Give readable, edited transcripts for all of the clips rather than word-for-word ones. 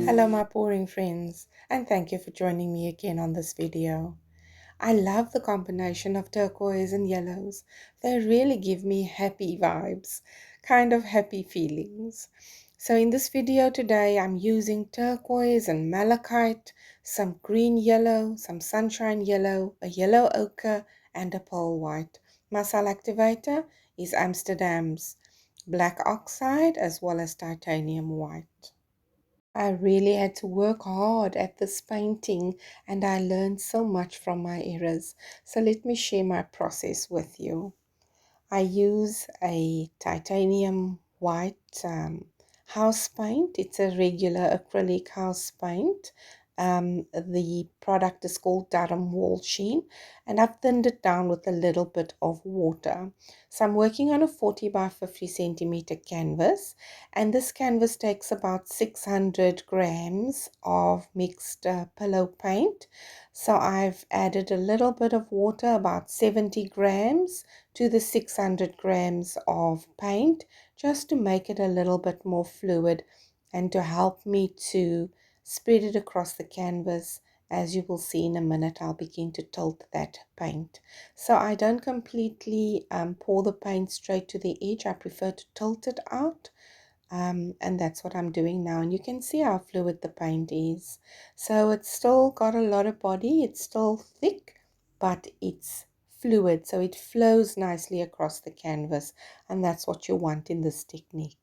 Hello my pouring friends, and thank you for joining me again on this video. I love the combination of turquoise and yellows. They really give me happy vibes, kind of happy feelings. So in this video today I'm using turquoise and malachite, some green yellow, some sunshine yellow, a yellow ochre and a pearl white. My cell activator is Amsterdam's black oxide as well as titanium white. I really had to work hard at this painting and I learned so much from my errors. So let me share my process with you. I use a titanium white house paint. It's a regular acrylic house paint. The product is called Durham Wall Sheen, and I've thinned it down with a little bit of water. So I'm working on a 40 by 50 centimeter canvas, and this canvas takes about 600 grams of mixed pillow paint. So I've added a little bit of water, about 70 grams, to the 600 grams of paint, just to make it a little bit more fluid and to help me to spread it across the canvas. As you will see in a minute, I'll begin to tilt that paint. So I don't completely pour the paint straight to the edge. I prefer to tilt it out. And that's what I'm doing now, and you can see how fluid the paint is. So it's still got a lot of body, it's still thick, but it's fluid, so it flows nicely across the canvas, and that's what you want in this technique.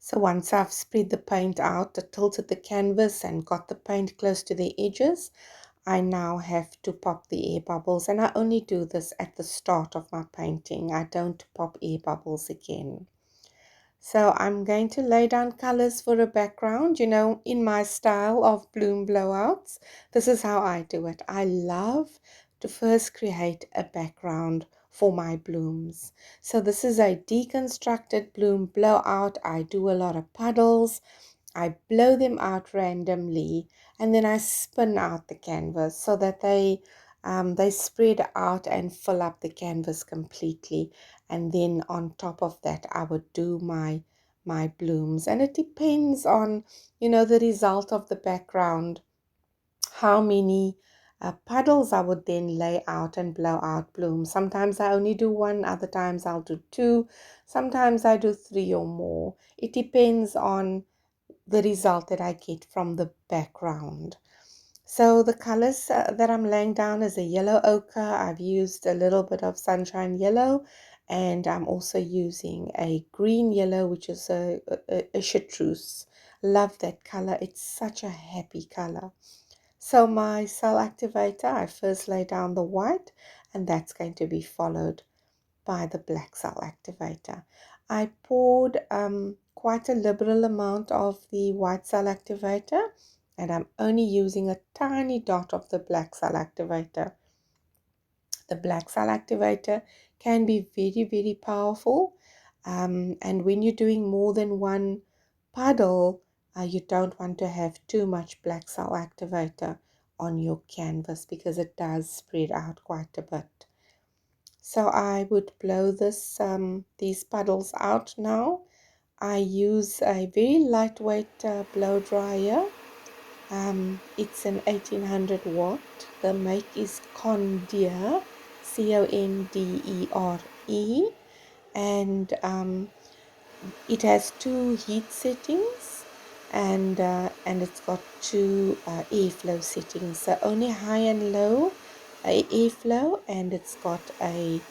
So once I've spread the paint out, I tilted the canvas and got the paint close to the edges, I now have to pop the air bubbles, and I only do this at the start of my painting. I don't pop air bubbles again. So I'm going to lay down colors for a background, in my style of bloom blowouts. This is how I do it. I love to first create a background for my blooms. So this is a deconstructed bloom blowout. I do a lot of puddles. I blow them out randomly, and then I spin out the canvas so that they spread out and fill up the canvas completely. And then on top of that, I would do my blooms, and it depends on the result of the background, how many puddles I would then lay out and blow out blooms. Sometimes I only do one, other times I'll do two, sometimes I do three or more. It depends on the result that I get from the background. So the colors that I'm laying down is a yellow ochre. I've used a little bit of sunshine yellow, and I'm also using a green yellow, which is a chartreuse. Love that color. It's such a happy color. So my cell activator, I first lay down the white, and that's going to be followed by the black cell activator. I poured quite a liberal amount of the white cell activator, and I'm only using a tiny dot of the black cell activator. The black cell activator can be very, very powerful, and when you're doing more than one puddle, you don't want to have too much black cell activator on your canvas because it does spread out quite a bit. So I would blow these puddles out now. I use a very lightweight blow dryer. It's an 1800 watt. The make is Condere, Condere, and it has two heat settings, and it's got two airflow settings. So only high and low airflow, and it's got a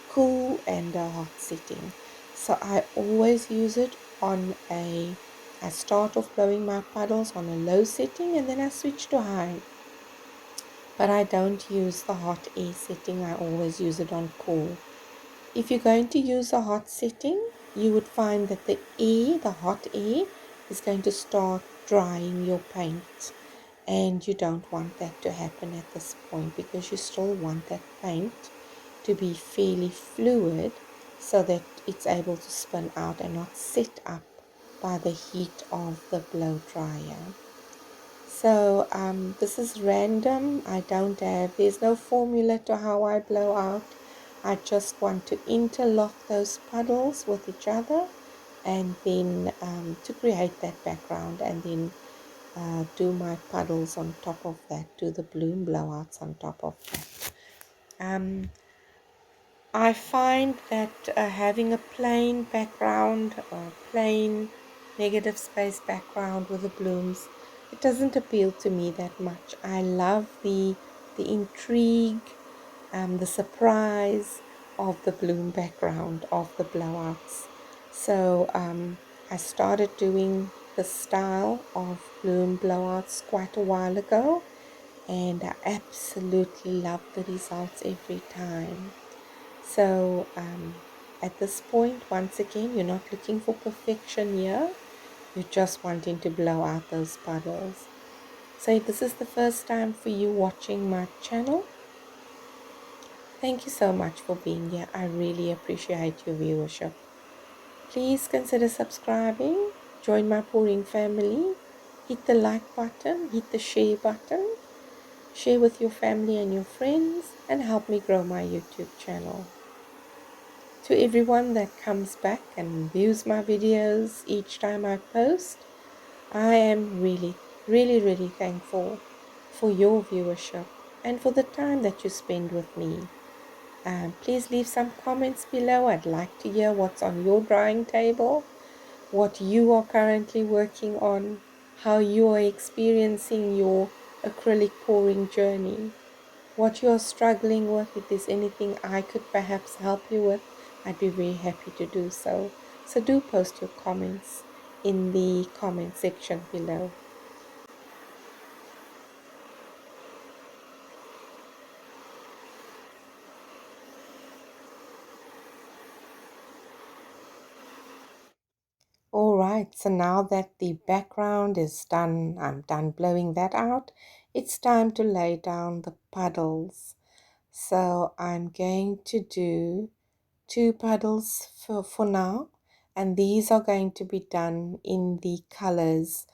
cool and a hot setting. So I always use it on I start off blowing my puddles on a low setting, and then I switch to high. But I don't use the hot air setting. I always use it on cool. If you're going to use a hot setting, you would find that the hot air, is going to start drying your paint. And you don't want that to happen at this point, because you still want that paint to be fairly fluid so that it's able to spin out and not set up by the heat of the blow dryer. So this is random. There's no formula to how I blow out. I just want to interlock those puddles with each other, and then to create that background, and then do my puddles on top of that, do the bloom blowouts on top of that. I find that having a plain background, plain negative space background with the blooms, it doesn't appeal to me that much. I love the intrigue, the surprise of the bloom background of the blowouts. So I started doing the style of bloom blowouts quite a while ago, and I absolutely love the results every time. So at this point, once again, you're not looking for perfection here. You're just wanting to blow out those puddles. So if this is the first time for you watching my channel, thank you so much for being here. I really appreciate your viewership. Please consider subscribing, join my pouring family, hit the like button, hit the share button, share with your family and your friends, and help me grow my YouTube channel. To everyone that comes back and views my videos each time I post, I am really thankful for your viewership and for the time that you spend with me. Please leave some comments below. I'd like to hear what's on your drawing table, what you are currently working on, how you are experiencing your acrylic pouring journey, what you're struggling with. If there's anything I could perhaps help you with, I'd be very happy to do so. So do post your comments in the comment section below. Alright, so now that the background is done, I'm done blowing that out, it's time to lay down the puddles. So I'm going to do 2 puddles for now, and these are going to be done in the colors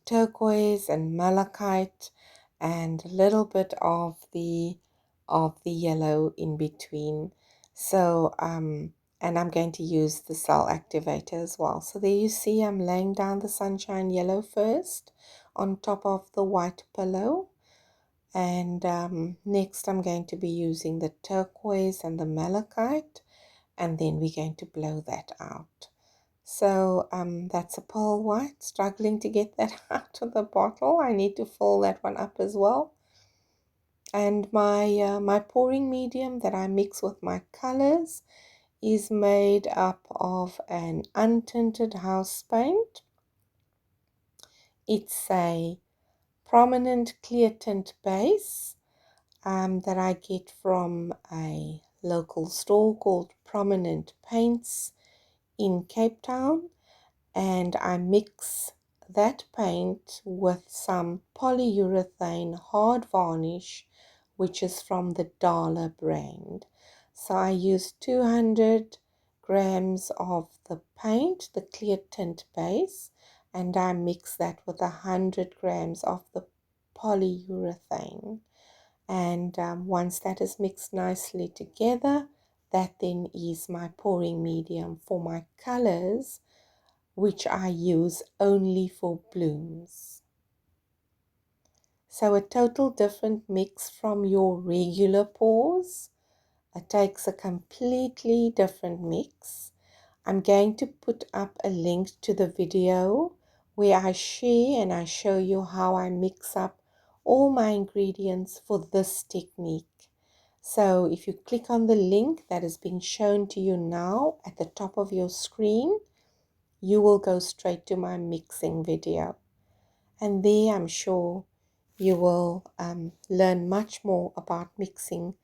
turquoise and malachite, and a little bit of the yellow in between. So and I'm going to use the cell activator as well. So there you see I'm laying down the sunshine yellow first on top of the white pillow, and next I'm going to be using the turquoise and the malachite, and then we're going to blow that out. So that's a pearl white, struggling to get that out of the bottle. I need to fill that one up as well. And my pouring medium that I mix with my colors is made up of an untinted house paint. It's a prominent clear tint base that I get from a local store called Prominent Paints in Cape Town, and I mix that paint with some polyurethane hard varnish, which is from the Dala brand. So I use 200 grams of the paint, the clear tint base, and I mix that with 100 grams of the polyurethane. And once that is mixed nicely together, that then is my pouring medium for my colors, which I use only for blooms. So a total different mix from your regular pours. It takes a completely different mix. I'm going to put up a link to the video where I share and I show you how I mix up all my ingredients for this technique. So if you click on the link that is being shown to you now at the top of your screen, you will go straight to my mixing video. And there I'm sure you will learn much more about mixing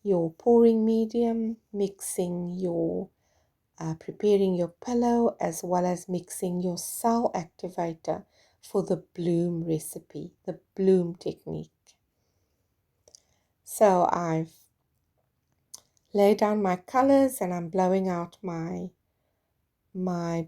your pouring medium, mixing your preparing your pillow, as well as mixing your cell activator for the bloom recipe, the bloom technique. So I've laid down my colors and I'm blowing out my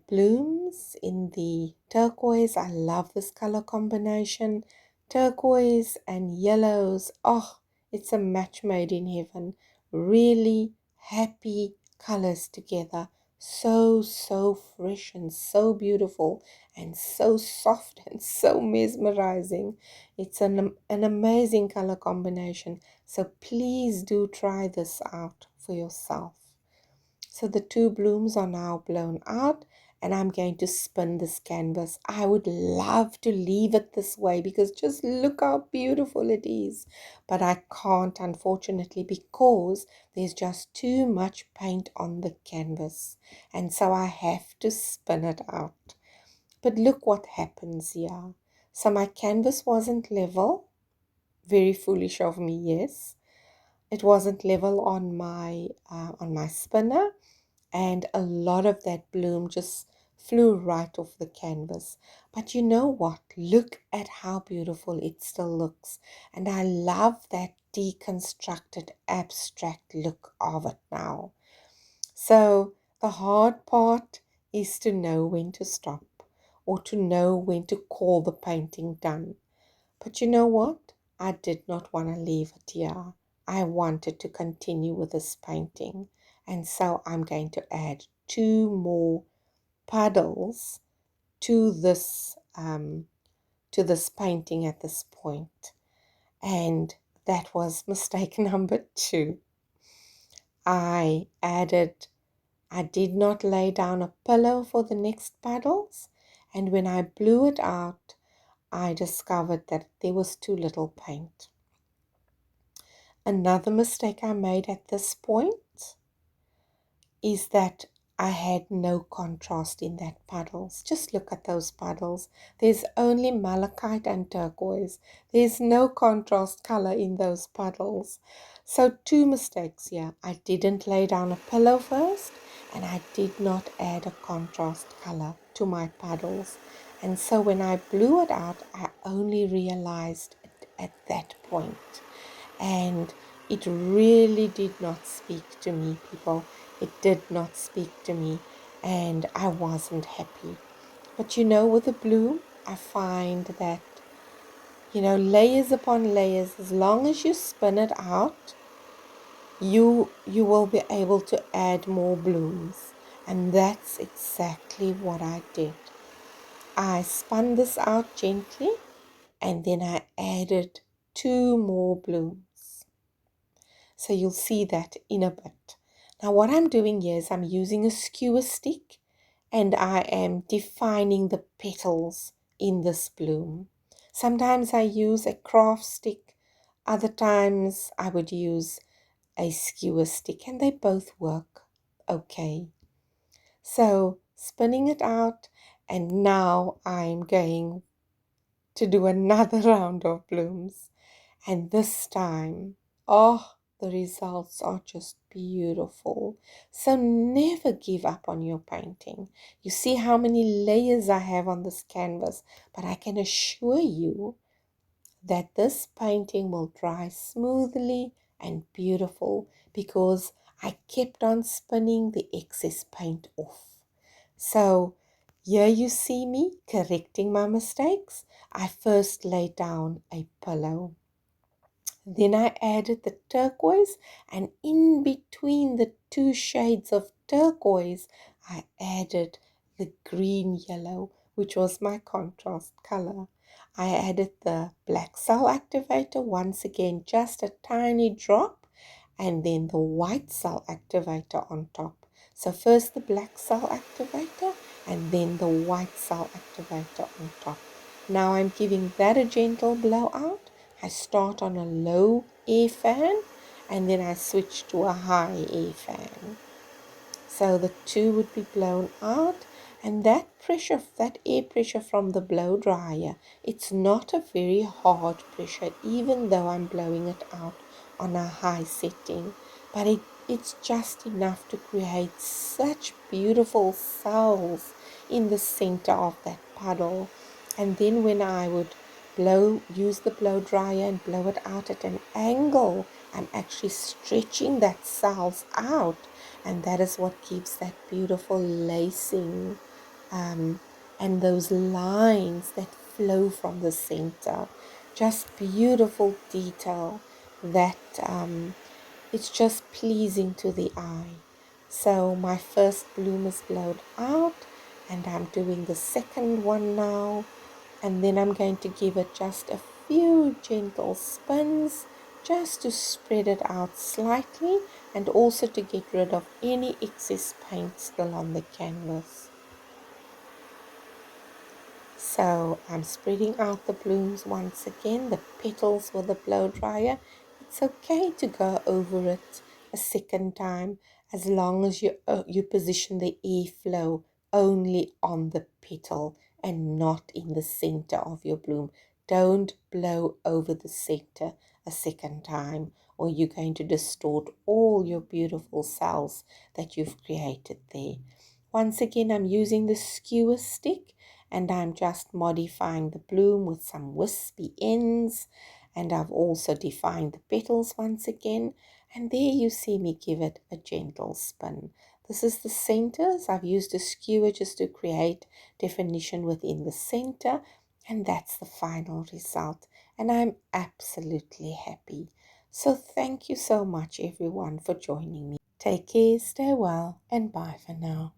blooms in the turquoise. I love this color combination, turquoise and yellows. Oh, it's a match made in heaven. Really happy colors together, so fresh and so beautiful and so soft and so mesmerizing. It's an amazing color combination. So please do try this out for yourself. So the two blooms are now blown out and I'm going to spin this canvas. I would love to leave it this way because just look how beautiful it is. But I can't, unfortunately, because there's just too much paint on the canvas. And so I have to spin it out. But look what happens here. So my canvas wasn't level. Very foolish of me, yes. It wasn't level on my spinner, and a lot of that bloom just flew right off the canvas. But you know what? Look at how beautiful it still looks. And I love that deconstructed abstract look of it now. So the hard part is to know when to stop or to know when to call the painting done. But you know what? I did not want to leave it here. I wanted to continue with this painting. And so I'm going to add two more puddles to this painting at this point. And that was mistake number 2. I did not lay down a pillow for the next puddles. And when I blew it out, I discovered that there was too little paint. Another mistake I made at this point is that I had no contrast in that puddles. Just look at those puddles. There's only malachite and turquoise. There's no contrast color in those puddles. So 2 mistakes here. I didn't lay down a pillow first, and I did not add a contrast color to my puddles. And so when I blew it out, I only realized it at that point. And it really did not speak to me, people. It did not speak to me, and I wasn't happy. But you know, with the bloom, I find that, layers upon layers, as long as you spin it out, you will be able to add more blooms. And that's exactly what I did. I spun this out gently, and then I added 2 more blooms. So you'll see that in a bit. Now what I'm doing here is I'm using a skewer stick and I am defining the petals in this bloom. Sometimes I use a craft stick, other times I would use a skewer stick, and they both work okay. So spinning it out, and now I'm going to do another round of blooms. And this time, the results are just beautiful. So never give up on your painting. You see how many layers I have on this canvas, but I can assure you that this painting will dry smoothly and beautiful because I kept on spinning the excess paint off. So here you see me correcting my mistakes. I first laid down a pillow. Then I added the turquoise, and in between the 2 shades of turquoise, I added the green yellow, which was my contrast color. I added the black cell activator, once again just a tiny drop, and then the white cell activator on top. So first the black cell activator and then the white cell activator on top. Now I'm giving that a gentle blowout. I start on a low air fan and then I switch to a high air fan. So the 2 would be blown out, and that air pressure from the blow dryer, it's not a very hard pressure even though I'm blowing it out on a high setting, but it's just enough to create such beautiful cells in the center of that puddle. And then when I would use the blow dryer and blow it out at an angle, I'm actually stretching that cells out, and that is what gives that beautiful lacing and those lines that flow from the center. Just beautiful detail that it's just pleasing to the eye. So my first bloom is blown out, and I'm doing the second one now, and then I'm going to give it just a few gentle spins just to spread it out slightly and also to get rid of any excess paint still on the canvas. So I'm spreading out the blooms once again, the petals with the blow dryer. It's okay to go over it a second time as long as you position the airflow only on the petal and not in the center of your bloom. Don't blow over the center a second time, or you're going to distort all your beautiful cells that you've created there. Once again, I'm using the skewer stick, and I'm just modifying the bloom with some wispy ends, and I've also defined the petals once again, and there you see me give it a gentle spin. This is the centers. I've used a skewer just to create definition within the center, and that's the final result, and I'm absolutely happy. So thank you so much everyone for joining me. Take care, stay well, and bye for now.